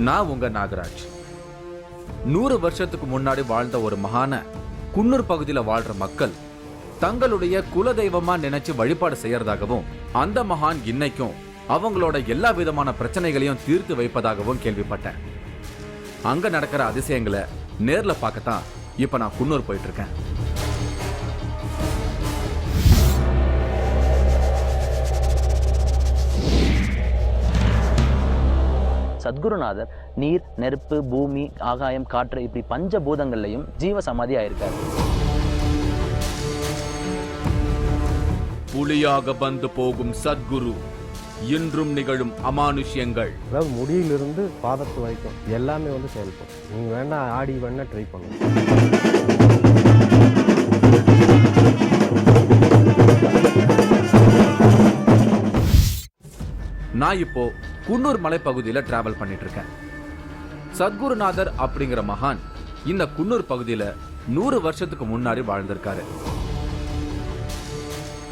நான் உங்க நாகராஜ். 100 வருஷத்துக்கு முன்னாடி வாழ்ந்த ஒரு மகான குன்னூர் பகுதியில் வாழ்ற மக்கள் தங்களுடைய குலதெய்வமா நினைச்சு வழிபாடு செய்யறதாகவும், அந்த மகான் இன்னைக்கும் அவங்களோட எல்லா விதமான பிரச்சனைகளையும் தீர்த்து வைப்பதாகவும் கேள்விப்பட்டேன். அங்க நடக்கிற அதிசயங்களை நேர்ல பார்க்கத்தான் இப்ப நான் குன்னூர் போயிட்டு இருக்கேன். சத்குருநாதர் நீர், நெருப்பு, பூமி, ஆகாயம், காற்று இப்படி பஞ்சபூதங்கள்லையும் ஜீவ சமாதி ஆயிருக்காரு. புலியாக வந்து போகும் சத்குரு, இன்றும் நிகழும் அமானுஷ்யங்கள். அதாவது முடியிலிருந்து பாதத்து வரைக்கும் எல்லாமே செயல்படும். நீங்க வேணா ஆடி வேணா ட்ரை பண்ணுங்க. நான் இப்போ குன்னூர் மலைப்பகுதியில் டிராவல் பண்ணிட்டு இருக்கேன். சத்குருநாதர் அப்படிங்கிற மகான் இந்த குன்னூர் பகுதியில் 100 வருஷத்துக்கு முன்னாடி வாழ்ந்திருக்காரு.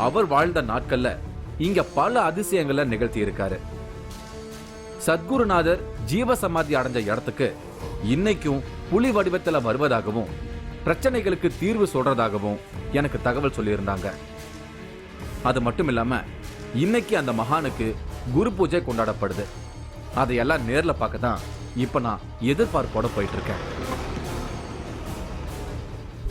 அவர் வாழ்ந்த நாட்கள்ல இங்க பல அதிசயங்களை நிகழ்த்தி இருக்காரு. சத்குருநாதர் ஜீவசமாதி அடைஞ்ச இடத்துக்கு இன்னைக்கும் புலி வடிவத்தில் வருவதாகவும், பிரச்சனைகளுக்கு தீர்வு சொல்றதாகவும் எனக்கு தகவல் சொல்லியிருந்தாங்க. அது மட்டும் இல்லாம இன்னைக்கு அந்த மகானுக்கு குரு பூஜை கொண்டாடப்படுது. அதையெல்லாம் நேர்ல பார்க்க தான் இப்ப நான் எதிர்பார்ப்போட போயிட்டு இருக்கேன்.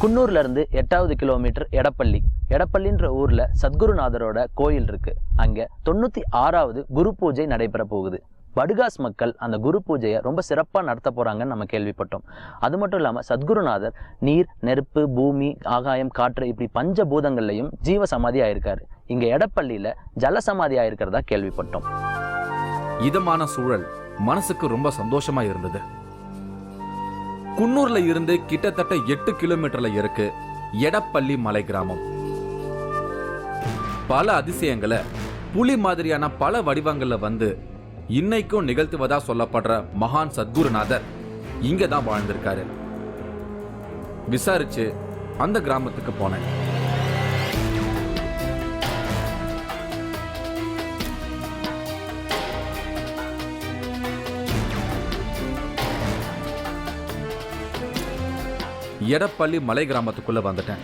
குன்னூர்ல இருந்து 8வது கிலோமீட்டர் எடப்பள்ளி. எடப்பள்ளின்ற ஊர்ல சத்குருநாதரோட கோயில் இருக்கு. அங்க 96வது குரு பூஜை நடைபெற போகுது. படுகாஸ் மக்கள் அந்த குரு பூஜையை ரொம்ப சிறப்பாக நடத்த போறாங்கன்னு நம்ம கேள்விப்பட்டோம். அது மட்டும் இல்லாமல் சத்குருநாதர் நீர், நெருப்பு, பூமி, ஆகாயம், காற்று இப்படி பஞ்சபூதங்கள்லையும் ஜீவ சமாதி ஆயிருக்காரு. இங்க எடப்பள்ளியில ஜலசமாதி ஆயிருக்கிறதா கேள்விப்பட்டோம். இதமான சூழல் மனசுக்கு ரொம்ப சந்தோஷமா இருந்தது. குன்னூர்ல இருந்து கிட்டத்தட்ட 8 கிலோமீட்டர்ல இருக்கு எடப்பள்ளி மலை கிராமம். பல அதிசயங்களை புலி மாதிரியான பல வடிவங்கள்ல வந்து இன்னைக்கும் நிகழ்த்துவதா சொல்லப்படுற மகான் சத்குருநாதர் இங்க தான் வாழ்ந்திருக்காரு. விசாரிச்சு அந்த கிராமத்துக்கு போனேன். எடப்பள்ளி மலை கிராமத்துக்குள்ள வந்துட்டேன்.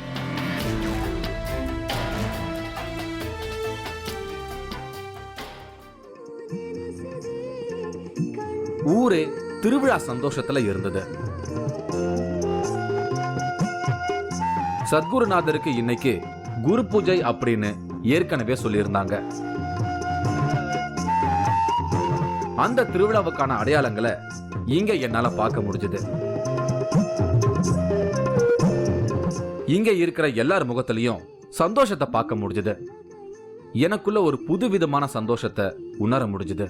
ஊரே திருவிழா சந்தோஷத்துல இருந்தது. சத்குருநாதருக்கு இன்னைக்கு குரு பூஜை அப்படின்னு ஏற்கனவே சொல்லியிருந்தாங்க. அந்த திருவிழாவுக்கான அடையாளங்களை இங்க என்னால பார்க்க முடிஞ்சது. இங்க இருக்கிற எல்லார் முகத்திலையும் சந்தோஷத்தை பார்க்க முடிஞ்சது. எனக்குள்ள ஒரு புதுவிதமான சந்தோஷத்தை உணர முடிஞ்சது.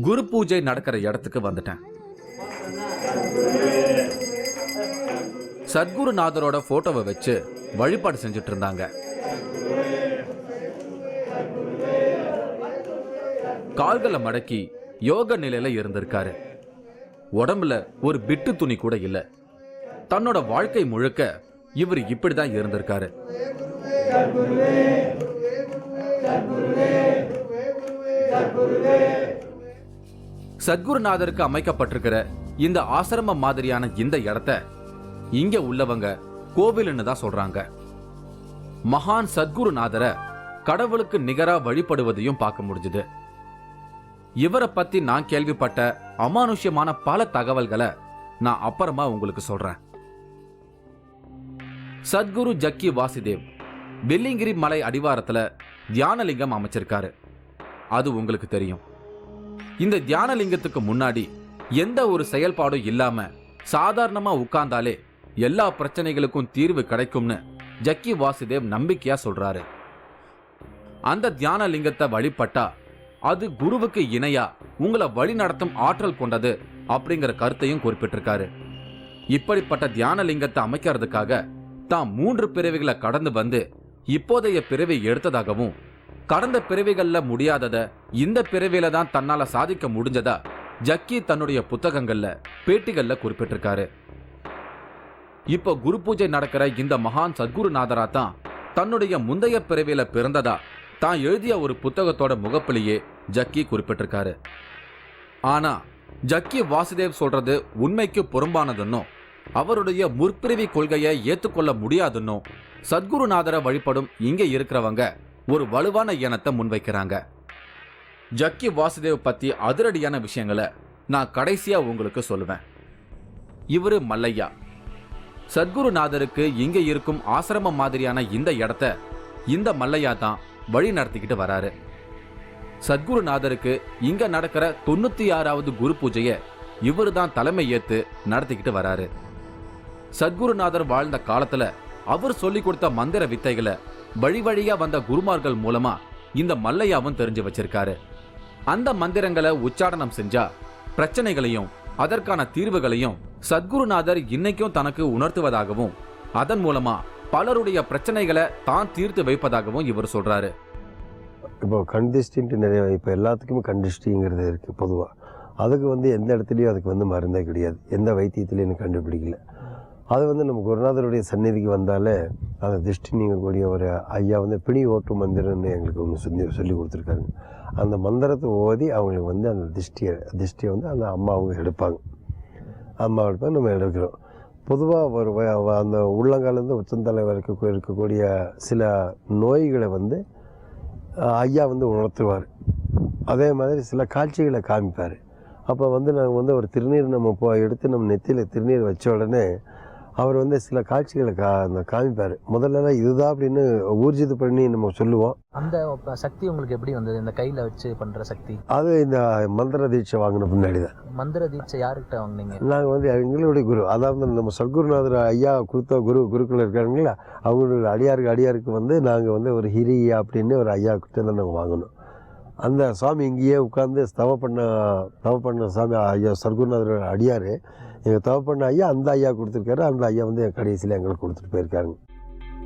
குரு பூஜை நடக்கிற இடத்துக்கு வந்துட்டேன். சத்குருநாதரோட போட்டோவை வச்சு வழிபாடு செஞ்சுட்டு இருந்தாங்க. கால்களை மடக்கி யோக நிலையில இருந்திருக்காரு. உடம்புல ஒரு பிட்டு துணி கூட இல்ல. தன்னோட வாழ்க்கை முழுக்க இவர் இப்படிதான் இருந்திருக்காரு. சத்குருநாதருக்கு அமைக்கப்பட்டிருக்கிற இந்த ஆசிரம மாதிரியான இந்த இடத்த இங்க உள்ளவங்க கோவில்னு தான் சொல்றாங்க. மகான் சத்குருநாதரை கடவுளுக்கு நிகரா வழிபடுவதையும் பார்க்க முடிஞ்சது. இவரை பத்தி நான் கேள்விப்பட்ட அமானுஷ்யமான பல தகவல்களை நான் அப்புறமா உங்களுக்கு சொல்றேன். சத்குரு ஜக்கி வாசுதேவ் வெள்ளிங்கிரி மலை அடிவாரத்துல தியானலிங்கம் அமைச்சிருக்காரு. அது உங்களுக்கு தெரியும். இந்த தியானலிங்கத்துக்கு முன்னாடி எந்த ஒரு செயல்பாடும் இல்லாம சாதாரணமா உட்கார்ந்தாலே எல்லா பிரச்சனைகளுக்கும் தீர்வு கிடைக்கும்னு ஜக்கி வாசுதேவ் நம்பிக்கையா சொல்றாரு. அந்த தியானலிங்கத்தை வழிபட்டா அது குருவுக்கு இணையா உங்களை வழி நடத்தும் ஆற்றல் கொண்டது அப்படிங்கிற கருத்தையும் குறிப்பிட்டிருக்காரு. இப்படிப்பட்ட தியானலிங்கத்தை அமைக்கிறதுக்காக தான் 3 பிறவிகளை கடந்து வந்து இப்போதைய பிறவி எடுத்ததாகவும், கடந்த பிறவிகள்ல முடியாதத இந்த பிறவியில தான் தன்னால சாதிக்க முடிஞ்சதா ஜக்கி தன்னுடைய புத்தகங்கள்ல, பேட்டிகள்ல குறிப்பிட்டிருக்காரு. இப்போ குரு பூஜை நடக்கிற இந்த மகான் சத்குருநாதரா தான் தன்னுடைய முந்தைய பிறவியில பிறந்ததா தான் எழுதிய ஒரு புத்தகத்தோட முகப்பிலேயே ஜக்கி குறிப்பிட்டிருக்காரு. ஆனா ஜக்கி வாசுதேவ் சொல்றது உண்மைக்கு புறம்பானதுன்னும் அவருடைய முற்பிரிவி கொள்கையை ஏத்துக்கொள்ள முடியாதுன்னும் சத்குருநாதரை வழிபடும் இங்க இருக்கிறவங்க ஒரு வலுவான எண்ணத்தை முன்வைக்கிறாங்க. ஜக்கி வாசுதேவ் பத்தி அதிரடியான விஷயங்களை நான் கடைசியா உங்களுக்கு சொல்லுவேன். இவரு மல்லையா. சத்குருநாதருக்கு இங்க இருக்கும் ஆசிரமம் மாதிரியான இந்த இடத்த இந்த மல்லையா தான் வழி நடத்திக்கிட்டு வராரு. சத்குருநாதருக்கு இங்க நடக்கிற 96வது குரு பூஜையை இவரு தான் தலைமை ஏத்து நடத்திக்கிட்டு வராரு. சத்குருநாதர் வாழ்ந்த காலத்துல அவர் சொல்லி கொடுத்த மந்திர வித்தைகளை வழி வழியா வந்த குருமார்கள் மூலமா இந்த மல்லையாவும் தெரிஞ்சு வச்சிருக்காரு. அந்த மந்திரங்களை உச்சாரணம் செஞ்சா பிரச்சனைகளையும் அதற்கான தீர்வுகளையும் சத்குருநாதர் இன்னைக்கும் தனக்கு உணர்த்துவதாகவும் அதன் மூலமா பலருடைய பிரச்சனைகளை தான் தீர்த்து வைப்பதாகவும் இவர் சொல்றாரு. இப்போ கண்டிஸ்டின்ட்டு நிறைய இப்போ எல்லாத்துக்குமே கண்டிஸ்டிங்கிறது இருக்குது பொதுவாக. அதுக்கு எந்த இடத்துலையும் அதுக்கு மருந்தே கிடையாது, எந்த வைத்தியத்துலையும் எனக்கு கண்டுபிடிக்கல. அது நம்ம குருநாதருடைய சந்நிதிக்கு வந்தாலே அந்த திருஷ்டி நீங்கக்கூடிய ஒரு ஐயா பிணி ஓட்டு மந்திரம்னு எங்களுக்கு ஒன்று சொல்லி கொடுத்துருக்காங்க. அந்த மந்திரத்தை ஓதி அவங்களுக்கு அந்த திருஷ்டியை அந்த அம்மா அவங்க எடுப்பாங்க. நம்ம எடுக்கிறோம். பொதுவாக ஒரு அந்த உள்ளங்காலேருந்து உச்சந்தலை வரைக்கும் இருக்கக்கூடிய சில நோய்களை ஐயா உணர்த்துவார். அதே மாதிரி சில காட்சிகளை காமிப்பார். அப்போ நாங்கள் ஒரு திருநீர் நம்ம எடுத்து நம்ம நெத்தியில் திருநீர் வச்ச உடனே அவர் சில காட்சிகளை காமிப்பார். முதல்லலாம் இதுதான் அப்படின்னு ஊர்ஜிதம் பண்ணி நம்ம சொல்லுவோம். அந்த சக்தி உங்களுக்கு எப்படி வந்தது, இந்த கையில் வச்சு பண்ணுற சக்தி? அது இந்த மந்திர தீட்சை வாங்கின பின்னாடி தான். மந்திர தீட்சை யார்கிட்ட வாங்கினீங்க? நாங்கள் எங்களுடைய குரு, அதாவது நம்ம சத்குருநாதர் ஐயா கொடுத்த குருக்கள் இருக்காங்களா, அவங்களுடைய அடியாருக்கு நாங்கள் ஒரு ஹிரி அப்படின்னு ஒரு ஐயா கிட்ட தான் நாங்கள் வாங்கணும். அந்த சுவாமி இங்கேயே உட்காந்து தவ பண்ண சாமி ஐயா சத்குருநாதர் அடியார் எங்கள் தவ பண்ண ஐயா அந்த ஐயா கொடுத்துருக்காரு. அந்த ஐயா என் கடைசியில் எங்களுக்கு கொடுத்துட்டு போயிருக்காருங்க.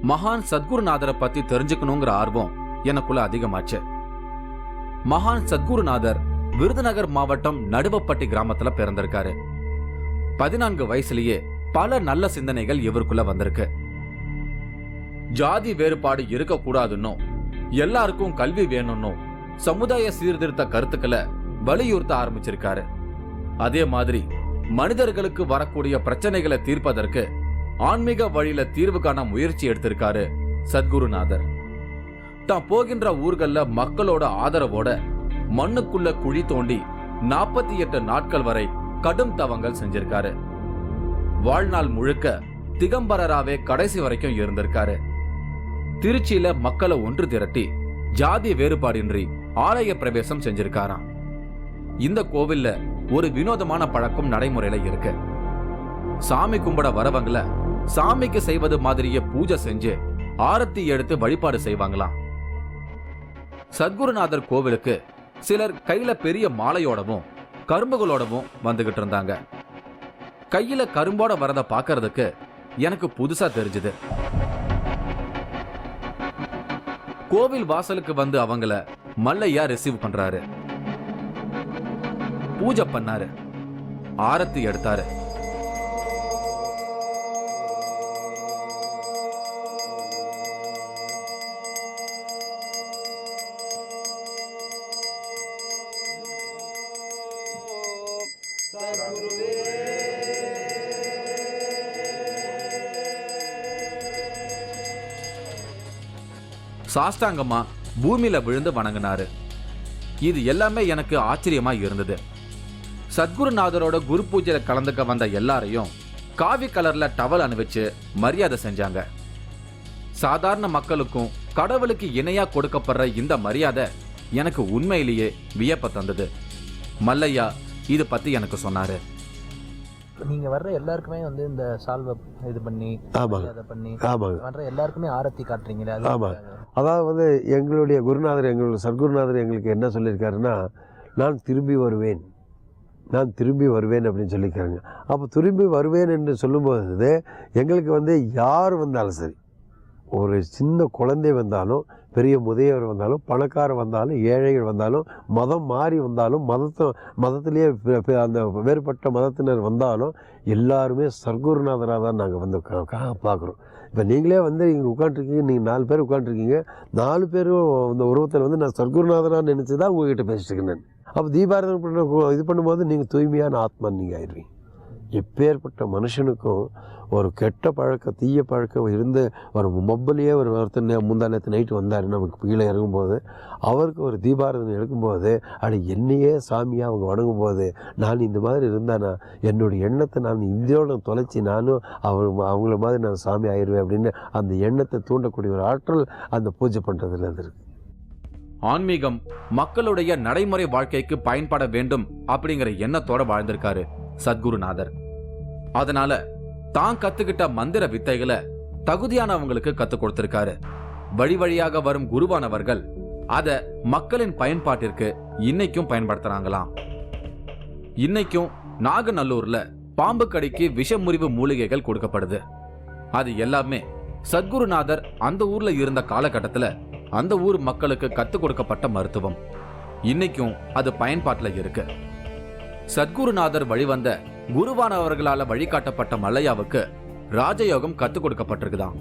மகான் சத்குருநாதரை பத்தி தெரிஞ்சுக்கணுங்கிற ஆர்வம் எனக்குள்ள அதிகமாச்சு. மகான் சத்குருநாதர் விருதுநகர் மாவட்டம் நடுவப்பட்டி கிராமத்துல பிறந்திருக்காரு. 14 வயசுலயே பல நல்ல சிந்தனைகள் இவருக்குள்ள வந்திருக்கு. ஜாதி வேறுபாடு இருக்கக்கூடாதுன்னும் எல்லாருக்கும் கல்வி வேணும்னும் சமுதாய சீர்திருத்த கருத்துக்களை வலியுறுத்த ஆரம்பிச்சிருக்காரு. அதே மாதிரி மனிதர்களுக்கு வரக்கூடிய பிரச்சனைகளை தீர்ப்பதற்கு ஆன்மீக வழியில தீர்வு காண முயற்சி எடுத்திருக்காரு சத்குருநாதர். தான் போகின்ற ஊர்கள்ல மக்களோட ஆதரவோட மண்ணுக்குள்ள குழி தோண்டி 48 நாட்கள் வரை கடும் தவங்கள் செஞ்சிருக்காரு. வாழ்நாள் முழுக்க திகம்பரராவே கடைசி வரைக்கும் இருந்திருக்காரு. திருச்சியில மக்களை ஒன்று திரட்டி ஜாதி வேறுபாடின்றி ஆலய பிரவேசம் செஞ்சிருக்காராம். இந்த கோவில்ல ஒரு வினோதமான பழக்கம் நடைமுறையில இருக்கு. சாமி கும்பிட வரவங்கள சாமிக்கு செய்வது மாதிரியே பூஜை செஞ்சு ஆரத்தி எடுத்து வழிபாடு செய்வாங்களாம். சத்குருநாதர் கோவிலுக்கு சிலர் கையில பெரிய மாலையோடவும் கரும்புகளோடவும் வந்துகிட்டு இருந்தாங்க. கையில கரும்போட வரத பாக்குறதுக்கு எனக்கு புதுசா தெரிஞ்சது. கோவில் வாசலுக்கு வந்து அவங்கள மல்லையா ரிசீவ் பண்றாரு. பூஜை பண்ணாரு, ஆரத்தி எடுத்தாரு. சாஷ்டாங்கமா பூமியில விழுந்து வணங்கினாரு. இது எல்லாமே எனக்கு ஆச்சரியமா இருந்தது. சத்குருநாதரோட குரு பூஜையில கலந்துக்க வந்த எல்லாரையும் காவி கலர்ல டவல் அணிவிச்சு மரியாதை செஞ்சாங்க. சாதாரண மக்களுக்கும் கடவுளுக்கு இணையா கொடுக்கப்படுற இந்த மரியாதை எனக்கு உண்மையிலேயே வியப்ப தந்தது. மல்லையா இது பத்தி எனக்கு சொன்னாரு. நீங்க வர்ற எல்லாருக்குமே இந்த சால்வை இது பண்ணி அதை பண்ணி வர்ற எல்லாருக்குமே ஆரத்தி காட்டுறீங்களே? அதாவது எங்களுடைய குருநாதர், எங்களுடைய சத்குருநாதர் எங்களுக்கு என்ன சொல்லியிருக்காருன்னா, நான் திரும்பி வருவேன் அப்படின்னு சொல்லியிருக்காங்க. அப்போ திரும்பி வருவேன் என்று சொல்லும்போது எங்களுக்கு யார் வந்தாலும் சரி, ஒரு சின்ன குழந்தை வந்தாலும், பெரிய முதியவர் வந்தாலும், பணக்காரர் வந்தாலும், ஏழைகள் வந்தாலும், மதம் மாறி வந்தாலும், மதத்திலேயே அந்த வேறுபட்ட மதத்தினர் வந்தாலும் எல்லாருமே சத்குருநாதராக தான் நாங்கள் பார்க்குறோம். இப்போ நீங்களே இங்கே உட்காந்துருக்கீங்க, நீங்கள் 4 பேர் உட்காந்துருக்கீங்க, 4 பேரும் இந்த உருவத்தில் நான் சத்குருநாதராக நினச்சி தான் உங்ககிட்ட பேசிட்டு இருக்கேன். அப்போ தீபாராதனை பண்ண இது பண்ணும்போது நீங்கள் தூய்மையான ஆத்மா நீங்கள் ஆயிடுவீங்க. எப்பேற்பட்ட மனுஷனுக்கும் ஒரு கெட்ட பழக்கம் தீய பழக்கம் இருந்து ஒரு மொபைலையே ஒருத்தர் முந்தானத்து நைட்டு வந்தார் நமக்கு கீழே இறங்கும்போது அவருக்கு ஒரு தீபாராதனை எடுக்கும்போது அப்படி என்னையே சாமியாக அவங்க வணங்கும்போது நான் இந்த மாதிரி இருந்தானா என்னுடைய எண்ணத்தை நான் இந்தியோட தொலைச்சி நானும் அவங்கள மாதிரி நான் சாமி ஆயிடுவேன் அப்படின்னு அந்த எண்ணத்தை தூண்டக்கூடிய ஒரு ஆற்றல் அந்த பூஜை பண்ணுறதுல அது இருக்கு. ஆன்மீகம் மக்களுடைய நடைமுறை வாழ்க்கைக்கு பயன்பட வேண்டும் அப்படிங்கிற எண்ணத்தோட வாழ்ந்திருக்காரு சத்குருநாதர். அதனால தான் கத்துக்கிட்ட மந்திர வித்தைகளை தகுதியானவங்களுக்கு கத்துக் கொடுத்திருக்காரு. வழி வழியாக வரும் குருவானவர்கள் அத மக்களின் பயன்பாட்டிற்கு இன்னைக்கும் பயன்படுத்துறாங்களாம். இன்னைக்கும் நாகநல்லூர்ல பாம்பு கடிக்கு விஷமுறிவு மூலிகைகள் கொடுக்கப்படுது. அது எல்லாமே சத்குருநாதர் அந்த ஊர்ல இருந்த காலகட்டத்துல அந்த ஊர் மக்களுக்கு கத்துக் கொடுக்கப்பட்ட மருத்துவம். இன்னைக்கும் அது பயன்பாட்டுல இருக்கு. சத்குருநாதர் வழிவந்த குருவானவர்களால வழிகாட்டப்பட்ட மல்லையாவுக்கு ராஜயோகம் கத்துக் கொடுக்கப்பட்டிருக்குதான்.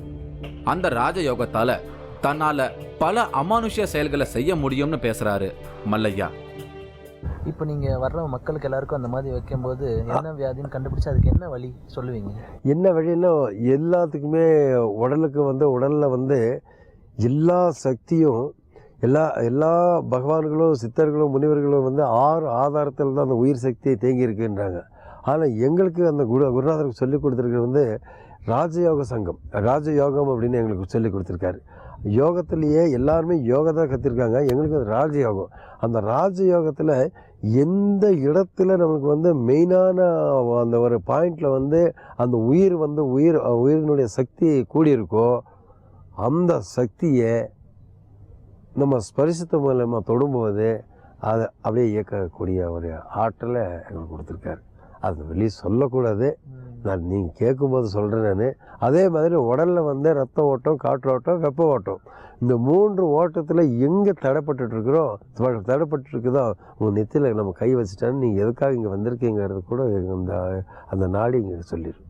அந்த ராஜயோகத்தால தன்னால பல அமானுஷ்ய செயல்களை செய்ய முடியும்னு பேசுறாரு மல்லையா. இப்போ நீங்கள் வர்ற மக்களுக்கு எல்லாருக்கும் அந்த மாதிரி வைக்கும்போது என்ன வியாதின்னு கண்டுபிடிச்சு அதுக்கு என்ன வழி சொல்லுவீங்க? என்ன வழின்னா எல்லாத்துக்குமே உடலுக்கு உடலில் எல்லா சக்தியும் எல்லா பகவான்களும் சித்தர்களும் முனிவர்களும் 6 ஆதாரத்தில் தான் அந்த உயிர் சக்தியை தேங்கி இருக்குன்றாங்க. ஆனால் எங்களுக்கு அந்த குருநாதருக்கு சொல்லிக் கொடுத்துருக்கிறது ராஜயோக சங்கம், ராஜயோகம் அப்படின்னு எங்களுக்கு சொல்லிக் கொடுத்துருக்காரு. யோகத்திலேயே எல்லாருமே யோகா தான் கற்றுருக்காங்க. எங்களுக்கு அது ராஜயோகம். அந்த ராஜயோகத்தில் எந்த இடத்துல நமக்கு மெயினான அந்த ஒரு பாயிண்டில் அந்த உயிரினுடைய சக்தி கூடியிருக்கோ அந்த சக்தியை நம்ம ஸ்பரிசத்து மூலமாக தொடும்போது அதை அப்படியே இயக்கக்கூடிய ஒரு ஆற்றலை எங்களுக்கு கொடுத்துருக்காரு. அது வெளியே சொல்லக்கூடாது, நீங்கள் கேட்கும்போது சொல்கிறேன் நான். அதே மாதிரி உடலில் ரத்த ஓட்டம், காற்று ஓட்டம், வெப்ப ஓட்டம், இந்த 3 ஓட்டத்தில் எங்கே தடைப்பட்டுருக்குதோ உங்கள் நெத்தியில் நம்ம கை வச்சுட்டான்னு நீங்கள் எதுக்காக இங்கே வந்திருக்கீங்கிறது கூட அந்த நாடி இங்கே சொல்லிடும்.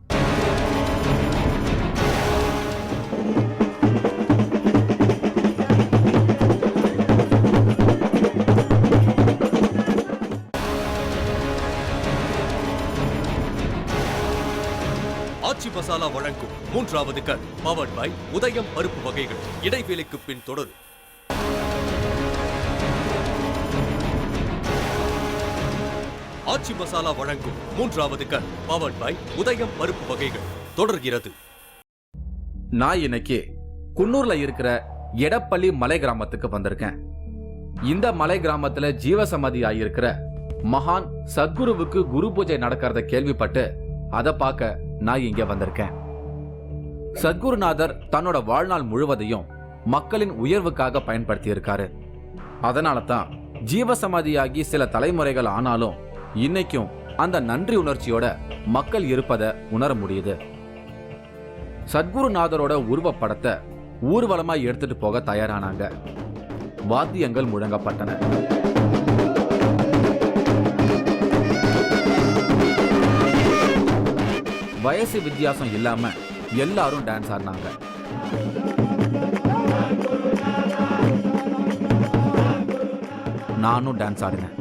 ஆச்சி மசாலா வழங்கும் 3வது கண் பவர்ட் பை உதயம் பருப்பு வகைகள். இடைவேளைக்கு பின் தொடரும். ஆச்சி மசாலா வழங்கும் 3வது கண் பவர்ட் பை உதயம் பருப்பு வகைகள் தொடர்கிறது. நான் இன்னைக்கு குன்னூர்ல இருக்கிற எடப்பள்ளி மலை கிராமத்துக்கு வந்திருக்கேன். இந்த மலை கிராமத்துல ஜீவசமாதி ஆகியிருக்கிற மகான் சத்குருவுக்கு குரு பூஜை நடக்கிறத கேள்விப்பட்டு அதை பார்க்க நான் இங்க வந்திருக்கேன். சத்குருநாதர் தன்னோட வாழ்நாள் முழுவதையும் மக்களின் உயர்வுக்காக பயன்படுத்தி இருக்காரு. அதனால தான் ஜீவசமாதியாகி சில தலைமுறைகள் ஆனாலும் இன்னைக்கும் அந்த நன்றி உணர்ச்சியோட மக்கள் இருப்பதை உணர முடியுது. சத்குருநாதரோட உருவப்படத்தை ஊர்வலமாய் எடுத்துட்டு போக தயாரானாங்க. வாத்தியங்கள் முழங்கப்பட்டன. வயசு வித்தியாசம் இல்லாம எல்லாரும் டான்ஸ் ஆடினாங்க. நானும் டான்ஸ் ஆடினேன்.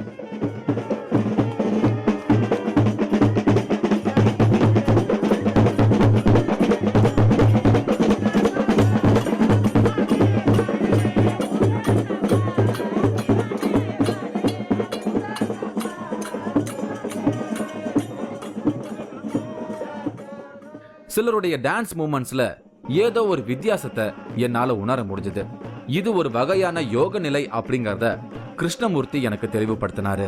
சிலருடைய டான்ஸ் மூமெண்ட்ஸ்ல ஏதோ ஒரு வித்தியாசத்தை என்னால உணர முடிஞ்சது. இது ஒரு வகையான யோக நிலை அப்படிங்கறத கிருஷ்ணமூர்த்தி எனக்கு தெளிவுபடுத்தினாரு.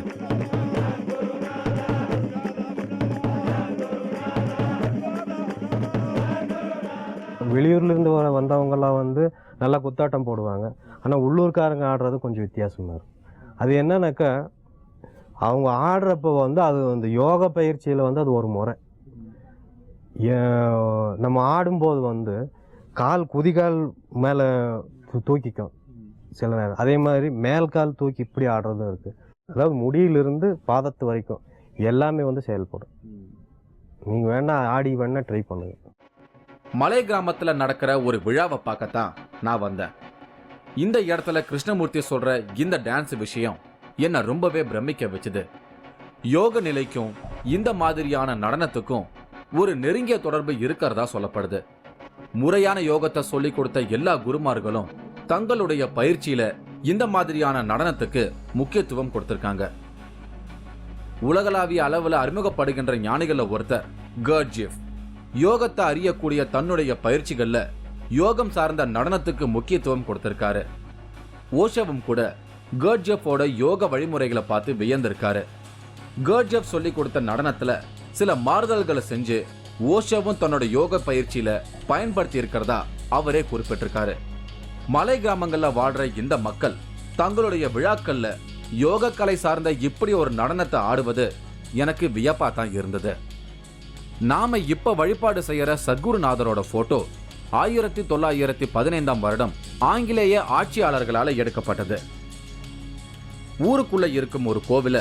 வெளியூர்லேருந்து வந்தவங்கெல்லாம் நல்லா குத்தாட்டம் போடுவாங்க. ஆனால் உள்ளூர்காரங்க ஆடுறது கொஞ்சம் வித்தியாசமாக இருக்கும். அது என்னன்னாக்கா அவங்க ஆடுறப்போ அது அந்த யோக பயிற்சியில் அது ஒரு முறை. நம்ம ஆடும்போது கால் குதிகால் மேலே தூக்கிக்கும் சில நேரம். அதே மாதிரி மேல் கால் தூக்கி இப்படி ஆடுறதும் இருக்குது. அதாவது முடியிலிருந்து பாதத்து வரைக்கும் எல்லாமே செயல்படும். நீங்கள் வேணா ட்ரை பண்ணுங்க. மலை கிராமத்துல நடக்கிற ஒரு விழாவை பார்க்கத்தான் நான் வந்தேன். இந்த இடத்துல கிருஷ்ணமூர்த்தி சொல்ற இந்த டான்ஸ் விஷயம் என்னை ரொம்பவே பிரமிக்க வச்சுது. யோக நிலைக்கும் இந்த மாதிரியான நடனத்துக்கும் ஒரு நெருங்கிய தொடர்பு இருக்கிறதா சொல்லப்படுது. முறையான யோகத்தை சொல்லிக் கொடுத்த எல்லா குருமார்களும் தங்களுடைய பயிற்சியில இந்த மாதிரியான நடனத்துக்கு முக்கியத்துவம் கொடுத்திருக்காங்க. உலகளாவிய அளவில் அறிமுகப்படுகின்ற ஞானிகள ஒருத்தர் கர்ட்ஜியஃப். யோகத்தை அறியக்கூடிய தன்னுடைய பயிற்சிகள்ல யோகம் சார்ந்த நடனத்துக்கு முக்கியத்துவம் கொடுத்திருக்காரு. ஓஷோவும் கூட கர்ட்ஜியஃபோட யோக வழிமுறைகளை பார்த்து வியந்திருக்காரு. கர்ட்ஜியஃப் சொல்லி கொடுத்த நடனத்துல சில மாறுதல்களை செஞ்சு ஓஷோவும் தன்னோட யோக பயிற்சியில பயன்படுத்தி இருக்கிறதா அவரே குறிப்பிட்டிருக்காரு. மலை கிராமங்கள்ல வாழ்ற இந்த மக்கள் தங்களுடைய விழாக்கள்ல யோக கலை சார்ந்த இப்படி ஒரு நடனத்தை ஆடுவது எனக்கு வியப்பா தான் இருந்தது. நாம இப்ப வழிபாடு செய்யற சத்குருநாதரோட போட்டோ 1915 வருடம் ஆங்கிலேய ஆட்சியாளர்களால எடுக்கப்பட்டது. ஊருக்குள்ள இருக்கும் ஒரு கோவில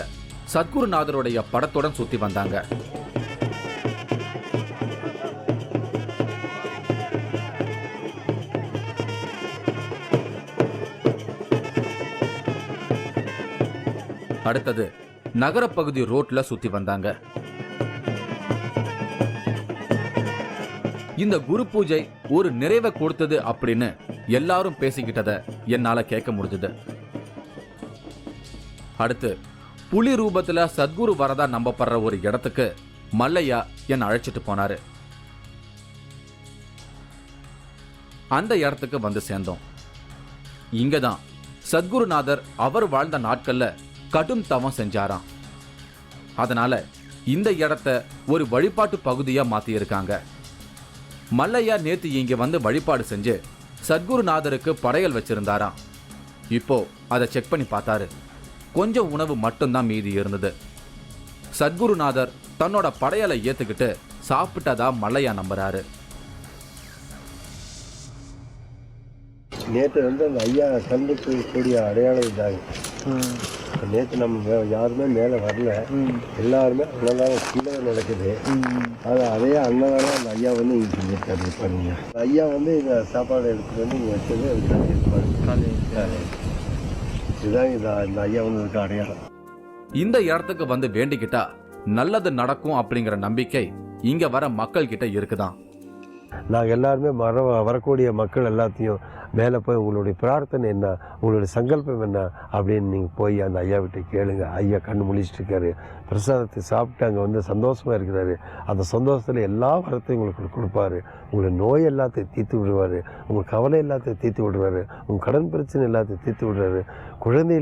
சத்குருநாதருடைய படத்துடன் சுத்தி வந்தாங்க. அடுத்தது நகரப்பகுதி ரோட்ல சுத்தி வந்தாங்க. இந்த குரு பூஜை ஒரு நிறைவை கொடுத்தது அப்படின்னு எல்லாரும் பேசிக்கிட்டத என்னால கேட்க முடிஞ்சது. அடுத்து புலி ரூபத்துல சத்குரு வரதா நம்பப்படுற ஒரு இடத்துக்கு மல்லையா என்னை அழைச்சிட்டு போனாரு. அந்த இடத்துக்கு வந்து சேர்ந்தோம். இங்கதான் சத்குருநாதர் அவர் வாழ்ந்த நாட்கள்ல கடும் தவம் செஞ்சாராம். அதனால இந்த இடத்த ஒரு வழிபாட்டு பகுதியா மாத்தி இருக்காங்க. மல்லையா நேத்து இங்க வந்து வழிபாடு செஞ்சு சத்குருநாதருக்கு படையல் வச்சிருந்தாராம். இப்போ அதை செக் பண்ணி பார்த்தாரு. கொஞ்சம் உணவு மட்டும்தான் மீதி இருந்தது. சத்குருநாதர் தன்னோட படையலை ஏத்துக்கிட்டு சாப்பிட்டதா மல்லையா நம்புறாரு. நேற்று வந்து அந்த ஐயா கண்ணுக்கு கூடிய அடையாளம் இதாங்க. நேற்று நம்ம யாருமே மேலே வரல, எல்லாருமே அன்னதானம் கீழே நடக்குது. அது அதே அன்னதானம் அந்த ஐயா வந்து இங்கே செஞ்சிருக்காரு. இருப்பாருங்க ஐயா வந்து இந்த சாப்பாடு எடுத்துகிட்டு வந்து இங்கே வச்சது அதுக்காக இருப்பாரு. இதுதான் இந்த ஐயா வந்து இதுக்கு அடையாளம். இந்த இடத்துக்கு வந்து வேண்டிக்கிட்டா நல்லது நடக்கும் அப்படிங்கிற நம்பிக்கை இங்க வர மக்கள் கிட்ட இருக்குதான். நாங்கள் எல்லாருமே வரக்கூடிய மக்கள் எல்லாத்தையும் மேலே போய் உங்களுடைய பிரார்த்தனை என்ன, உங்களுடைய சங்கல்பம் என்ன அப்படின்னு நீங்கள் போய் அந்த ஐயா விட்டு கேளுங்க. ஐயா கண்ணு முழிச்சிட்டு இருக்காரு, பிரசாதத்தை சாப்பிட்டு அங்கே வந்து சந்தோஷமாக இருக்கிறாரு. அந்த சந்தோஷத்தில் எல்லா வரத்தையும் உங்களுக்கு கொடுப்பாரு. உங்களுடைய நோய் எல்லாத்தையும் தீர்த்து விடுவார், உங்கள் கவலை எல்லாத்தையும் தீர்த்து விடுவார், உங்கள் கடன் பிரச்சனை எல்லாத்தையும் தீர்த்து விடுவார், குழந்தை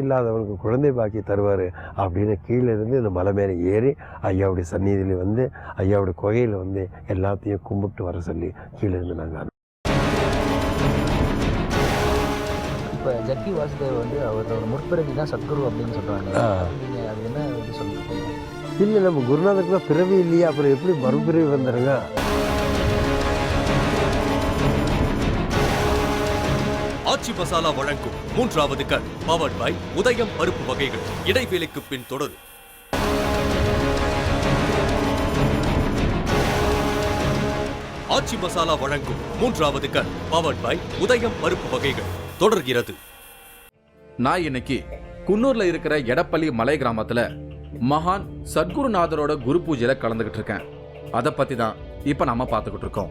இல்லாதவனுக்கு குழந்தை பாக்கி தருவார் அப்படின்னு கீழே இருந்து இந்த மலை மேலே ஏறி ஐயாவுடைய சந்நிதியில் வந்து ஐயாவுடைய கோயிலில் வந்து எல்லாத்தையும் கும்பிட்டு வர சொல்லி கீழே இருந்து நாங்கள். இப்போ ஜக்கி வாசுதேவ் வந்து அவரோட முற்பிறவி தான் சத்குரு அப்படின்னு சொல்கிறாங்க. நீங்கள் அது என்ன சொல்லுங்க? இல்லை, நம்ம குருநாதருக்கு தான் பிறவி இல்லையா, அப்புறம் எப்படி மறுபிறவி வந்துடுங்க? ஆச்சி மசாலா வழங்கும் 3வது கண் பவர்ட் பை உதயம் பருப்பு வகைகள். இடைவேளைக்கு பின் தொடரும். ஆச்சி மசாலா வழங்கும் 3வது கண் பவர்ட் பை உதயம் பருப்பு வகைகள் தொடர்கிறது. நான் இன்னைக்கு குன்னூர்ல இருக்கிற எடப்பள்ளி மலை கிராமத்துல மகான் சத்குருநாதரோட குரு பூஜையில கலந்துகிட்டு இருக்கேன். அதை பத்தி தான் இப்ப நாம பார்த்துக்கிட்டு இருக்கோம்.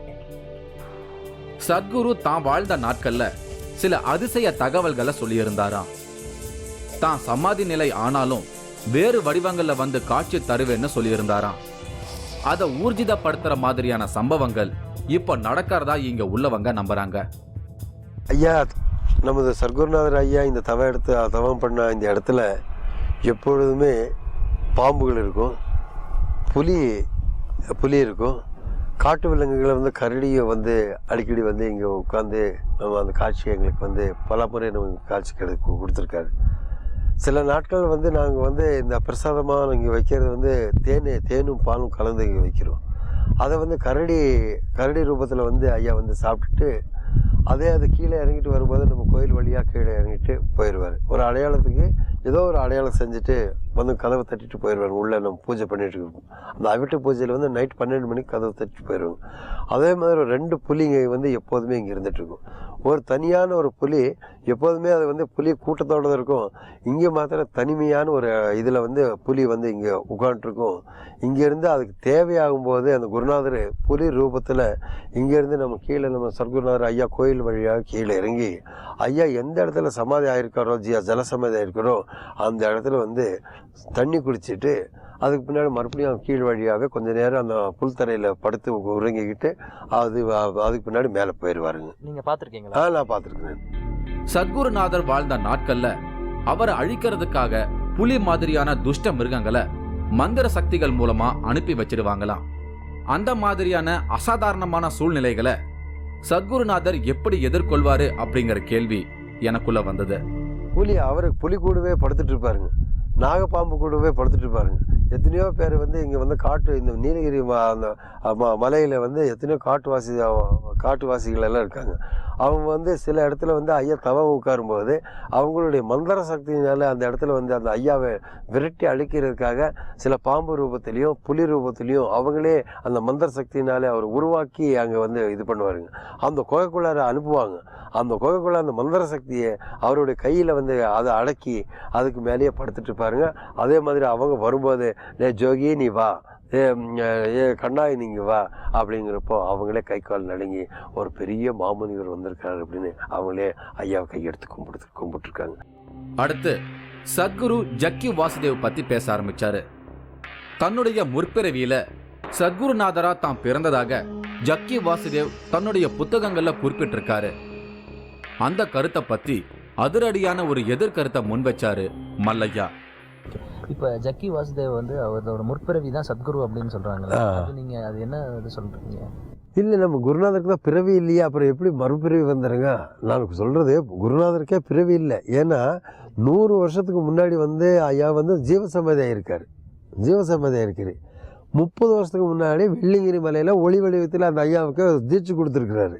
சத்குரு தான் வாழ்ந்த நாட்கள்ல சில அதிசய தகவல்களை சொல்லியிருந்தாராம். தான் சமாதி நிலை ஆனாலும் வேறு வடிவங்கள்ல வந்து காட்சி தருவேன்னு சொல்லியிருந்தாராம். அதை ஊர்ஜிதப்படுத்துற மாதிரியான சம்பவங்கள் இப்ப நடக்கிறதா இங்க உள்ளவங்க நம்புறாங்க. ஐயா, நமது சத்குருநாதர் ஐயா இந்த தவம் பண்ண இந்த இடத்துல எப்பொழுதுமே பாம்புகள் இருக்கும், புலி இருக்கும், காட்டு விலங்குகளை வந்து கரடியை வந்து அடிக்கடி வந்து இங்கே உட்காந்து நம்ம அந்த காட்சியை எங்களுக்கு வந்து பல முறை நமக்கு காட்சி கொடுத்துருக்காரு. சில நாட்கள் வந்து நாங்கள் வந்து இந்த பிரசாதமாக இங்கே வைக்கிறது வந்து தேனும் பாலும் கலந்து இங்கே வைக்கிறோம். அதை வந்து கரடி ரூபத்தில் வந்து ஐயா வந்து சாப்பிட்டுட்டு அது கீழே இறங்கிட்டு வரும்போது நம்ம கோயில் வழியாக கீழே இறங்கிட்டு போயிடுவார். ஒரு அடையாளத்துக்கு ஏதோ ஒரு அடையாளம் செஞ்சுட்டு வந்து கதவை தட்டிட்டு போயிடுவார். உள்ளே நம்ம பூஜை பண்ணிட்டு இருக்கோம். அந்த அவிட்ட பூஜையில் வந்து நைட் 12 மணிக்கு கதவை தட்டிட்டு போயிடுவாங்க. அதே மாதிரி 2 புலிங்க வந்து எப்போதுமே இங்கே இருந்துகிட்ருக்கும். ஒரு தனியான ஒரு புலி எப்போதுமே அது வந்து புலி கூட்டத்தோடு இருக்கும். இங்கே மாத்திரம் தனிமையான ஒரு இதில் வந்து புலி வந்து இங்கே உட்காந்துருக்கும். இங்கேருந்து அதுக்கு தேவையாகும் போது அந்த குருநாதர் புலி ரூபத்தில் இங்கேருந்து நம்ம கீழே நம்ம சர்க்குருநாதர் ஐயா கோயில் வழியாக கீழே இறங்கி ஐயா எந்த இடத்துல சமாதி ஆகிருக்காரோ ஜலசமாதி ஆகிருக்காரோ அந்த இடத்துல வந்து தண்ணி குடிச்சிட்டு அதுக்கு பின்னாடி மறுபடியும் கீழ் வழியாகவே கொஞ்சம் நேரம் அந்த புல்தரையில் படுத்து உறங்கிக்கிட்டு அதுக்கு பின்னாடி மேலே போயிடுவாருங்க. நீங்கள் பார்த்துருக்கீங்களா? நான் பார்த்துருக்கேன். சத்குருநாதர் வாழ்ந்த நாட்கள்ல அவரை அழிக்கிறதுக்காக புலி மாதிரியான துஷ்ட மிருகங்களை மந்திர சக்திகள் மூலமா அனுப்பி வச்சிடுவாங்களாம். அந்த மாதிரியான அசாதாரணமான சூழ்நிலைகளை சத்குருநாதர் எப்படி எதிர்கொள்வாரு அப்படிங்கிற கேள்வி எனக்குள்ள வந்தது. புலி கூடவே படுத்துட்டு இருப்பாருங்க, நாகப்பாம்பு கூடவே படுத்துட்டு இருப்பாருங்க. எத்தனையோ பேர் வந்து இங்கே வந்து இந்த நீலகிரி அந்த மலையில் வந்து எத்தனையோ காட்டுவாசிகள் எல்லாம் இருக்காங்க. அவங்க வந்து சில இடத்துல வந்து ஐயா தவம் உட்காரும்போது அவங்களுடைய மந்திர சக்தியினால அந்த இடத்துல வந்து அந்த ஐயாவை விரட்டி அழிக்கிறதுக்காக சில பாம்பு ரூபத்திலையும் புலி ரூபத்திலையும் அவங்களே அந்த மந்திர சக்தியினாலே அவர் உருவாக்கி அங்கே வந்து இது பண்ணுவாருங்க. அந்த குகைக்குள்ளார அனுப்புவாங்க. அந்த குகைக்குள்ள அந்த மந்திர சக்தியை அவருடைய கையில் வந்து அதை அடக்கி அதுக்கு மேலேயே படுத்துட்டு இருப்பாருங்க. அதே மாதிரி அவங்க வரும்போது ஜோகி நீ வா, கண்ணாய் நீங்கள் வா அப்படிங்கிறப்போ அவங்களே கை கால் நடுங்கி ஒரு பெரிய மாமுனிவர் வந்திருக்காரு அப்படின்னு அவங்களே ஐயாவை கையெடுத்து கும்பிட்டுருக்காங்க. அடுத்து சத்குரு ஜக்கி வாசுதேவ் பத்தி பேச ஆரம்பிச்சாரு. தன்னுடைய முற்பிறவியில சத்குருநாதரா தான் பிறந்ததாக ஜக்கி வாசுதேவ் தன்னுடைய புத்தகங்கள்ல குறிப்பிட்டிருக்காரு. அந்த கருத்தை பத்தி அதிரடியான ஒரு எதிர்கருத்தை முன்வச்சாரு மல்லையா. இப்போ ஜக்கி வாசுதேவ் வந்து அவரோட முற்பிறவி தான் சத்குரு அப்படின்னு சொல்றாங்களா? நீங்கள் அது என்ன இது சொல்றீங்க? இல்லை, நம்ம குருநாதருக்கு தான் பிறவி இல்லையா, அப்புறம் எப்படி மறுபிறவி வந்துடுங்க? நான் சொல்கிறது குருநாதருக்கே பிறவி இல்லை. ஏன்னா 100 வருஷத்துக்கு முன்னாடி வந்து ஐயா வந்து ஜீவசமாதி ஆகிருக்காரு. 30 வருஷத்துக்கு முன்னாடி வெள்ளிங்கிரி மலையில் ஒளி வடிவத்தில் அந்த ஐயாவுக்கு தீட்சை கொடுத்துருக்குறாரு.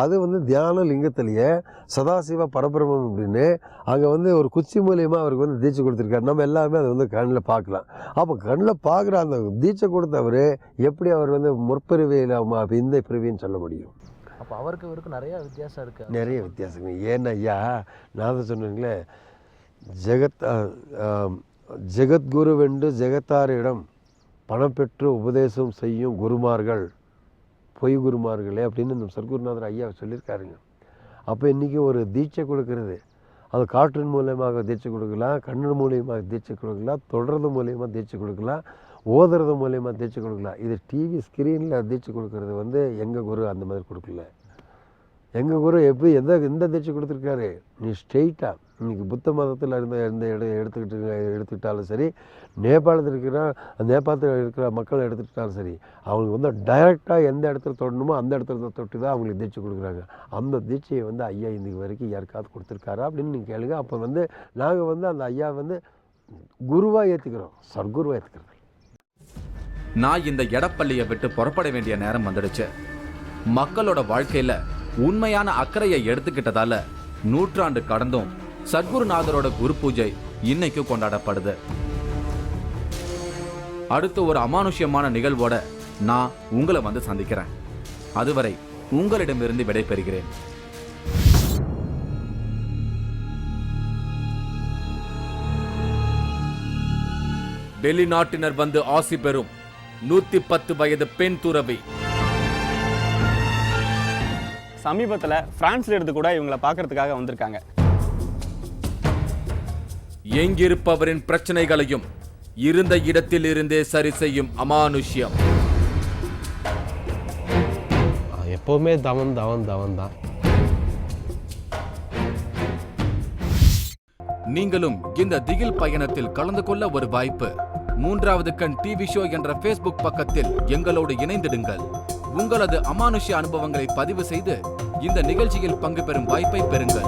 அது வந்து தியான லிங்கத்திலேயே சதாசிவ பரபிரமம் அப்படின்னு அங்கே வந்து ஒரு குச்சி மூலியமாக அவருக்கு வந்து தீட்சை கொடுத்துருக்காரு. நம்ம எல்லாருமே அதை வந்து கண்ணில் பார்க்கலாம். அப்போ கண்ணில் பார்க்குற அந்த தீட்சை கொடுத்தவர் எப்படி அவர் வந்து முற்பிறவியில் இந்த பிறவின்னு சொல்ல முடியும்? அப்போ அவருக்கு நிறைய வித்தியாசம் இருக்குது. நிறைய வித்தியாசங்க. ஏன்னா ஐயா நான் தான் சொன்னீங்களே, ஜெகத்குருவென்று ஜெகத்தாரிடம் பணம் பெற்று உபதேசம் செய்யும் குருமார்கள் பொய் குருமார்களே அப்படின்னு நம்ம சர்க்குருநாதர் ஐயா சொல்லியிருக்காருங்க. அப்போ இன்றைக்கி ஒரு தீட்சை கொடுக்கறது, அது காற்றின் மூலியமாக தீட்சை கொடுக்கலாம், கண்ணன் மூலியமாக தீட்சை கொடுக்கலாம், தொடர்றது மூலியமாக தீட்சை கொடுக்கலாம், ஓதுறது மூலியமாக தீட்சை கொடுக்கலாம். இது டிவி ஸ்க்ரீனில் தீட்சை கொடுக்கறது வந்து எங்கள் குரு அந்த மாதிரி கொடுக்கல. எங்கள் குரு எப்படி எந்த தீட்சை கொடுத்துருக்காரு? நீ ஸ்ட்ரெயிட்டாக இன்றைக்கி புத்த மதத்தில் எடுத்துக்கிட்டாலும் சரி, நேபாளத்தில் இருக்கிற மக்கள் எடுத்துக்கிட்டாலும் சரி, அவங்களுக்கு வந்து டைரெக்டாக எந்த இடத்துல தொடணுமோ அந்த இடத்துல தொட்டு தான் அவங்களுக்கு தீட்சை கொடுக்குறாங்க. அந்த தீட்சையை வந்து ஐயா இன்றைக்கு வரைக்கும் யாருக்காவது கொடுத்துருக்காரா அப்படின்னு நீங்கள் கேளுங்க. அப்போ வந்து நாங்கள் வந்து அந்த ஐயா வந்து குருவாக ஏற்றுக்கிறோம், சர்க்குருவாக ஏற்றுக்கிறது. நான் இந்த எடப்பள்ளியை விட்டு புறப்பட வேண்டிய நேரம் வந்துடுச்சு. மக்களோட வாழ்க்கையில உண்மையான அக்கறையை எடுத்துக்கிட்டதால 100 ஆண்டு கடந்தும் சத்குருநாதரோட குரு பூஜை இன்னைக்கு கொண்டாடப்படுது. அடுத்து ஒரு அமானுஷ்யமான நிகழ்வோட நான் உங்களை வந்து சந்திக்கிறேன். அதுவரை உங்களிடமிருந்து விடைபெறுகிறேன். வெளிநாட்டினர் வந்து ஆசி பெறும் 110 வயது பெண் துறவி. சமீபத்தில் பிரான்ஸ்ல இருந்து கூட இவங்களை பார்க்கறதுக்காக வந்திருக்காங்க. எங்கிருப்பவரின் பிரச்சனைகளையும் இருந்த இடத்தில் இருந்தே சரி செய்யும் அமானுஷ்யம். எப்பவுமே தவன் தான். நீங்களும் இந்த திகில் பயணத்தில் கலந்து கொள்ள ஒரு வாய்ப்பு. 3வது கண் டிவி ஷோ என்ற Facebook பக்கத்தில் எங்களோடு இணைந்திடுங்கள். உங்களது அமானுஷ்ய அனுபவங்களை பதிவு செய்து இந்த நிகழ்ச்சியில் பங்கு பெறும் வாய்ப்பை பெறுங்கள்.